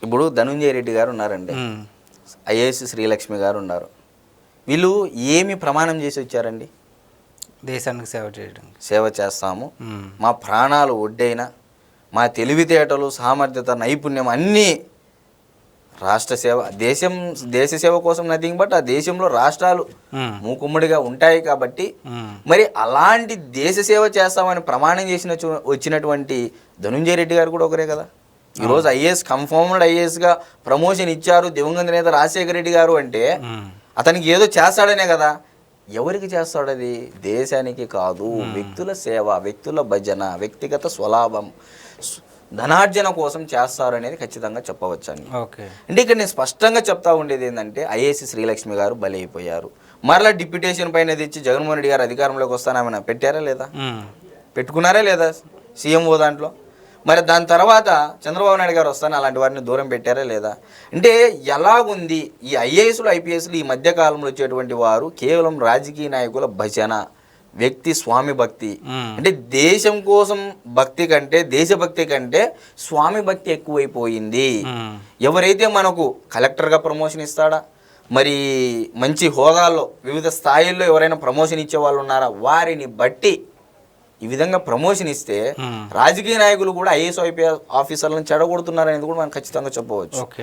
ఇప్పుడు ధనుంజయ రెడ్డి గారు ఉన్నారండి, ఐఏఎస్ శ్రీలక్ష్మి గారు ఉన్నారు. వీళ్ళు ఏమి ప్రమాణం చేసి వచ్చారండి? దేశానికి సేవ చేయడం. సేవ చేస్తాము, మా ప్రాణాలు ఒడ్డైనా మా తెలివితేటలు సామర్థ్యత నైపుణ్యం అన్నీ రాష్ట్ర సేవ, దేశ సేవ కోసం నథింగ్ బట్ ఆ దేశంలో రాష్ట్రాలు మూకుమ్మడిగా ఉంటాయి కాబట్టి మరి అలాంటి దేశ సేవ చేస్తామని ప్రమాణం వచ్చినటువంటి ధనుంజయ రెడ్డి గారు కూడా ఒకరే కదా. ఈరోజు ఐఏఎస్ కన్ఫర్మ్డ్ ఐఏఎస్గా ప్రమోషన్ ఇచ్చారు దివంగత నేత రాజశేఖర రెడ్డి గారు అంటే అతనికి ఏదో చేస్తాడనే కదా. ఎవరికి చేస్తాడు అది? దేశానికి కాదు, వ్యక్తుల సేవ, వ్యక్తుల భజన, వ్యక్తిగత స్వలాభం, ధనార్జన కోసం చేస్తారు అనేది ఖచ్చితంగా చెప్పవచ్చండి. అంటే ఇక్కడ నేను స్పష్టంగా చెప్తా ఉండేది ఏంటంటే ఐఏఎస్ శ్రీలక్ష్మి గారు బలైపోయారు. మరలా డిప్యూటేషన్ పైన తెచ్చి జగన్మోహన్ రెడ్డి గారు అధికారంలోకి వస్తానని పెట్టారా లేదా? పెట్టుకున్నారా లేదా సీఎంఓ దాంట్లో? మరి దాని తర్వాత చంద్రబాబు నాయుడు గారు వస్తాను అలాంటి వారిని దూరం పెట్టారా లేదా? అంటే ఎలాగుంది ఈ ఐఏఎస్లు ఐపీఎస్లు ఈ మధ్యకాలంలో వచ్చేటువంటి వారు కేవలం రాజకీయ నాయకుల భజన, వ్యక్తి స్వామి భక్తి. అంటే దేశం కోసం భక్తి కంటే, దేశభక్తి కంటే స్వామి భక్తి ఎక్కువైపోయింది. ఎవరైతే మనకు కలెక్టర్గా ప్రమోషన్ ఇస్తాడా, మరి మంచి హోదాల్లో వివిధ స్థాయిల్లో ఎవరైనా ప్రమోషన్ ఇచ్చే వాళ్ళు ఉన్నారా, వారిని బట్టి ఈ విధంగా ప్రమోషన్ ఇస్తే రాజకీయ నాయకులు కూడా ఐఏఎస్ ఐపీఎస్ ఆఫీసర్లను చెడగొడుతున్నారనేది కూడా మనం ఖచ్చితంగా చెప్పవచ్చు.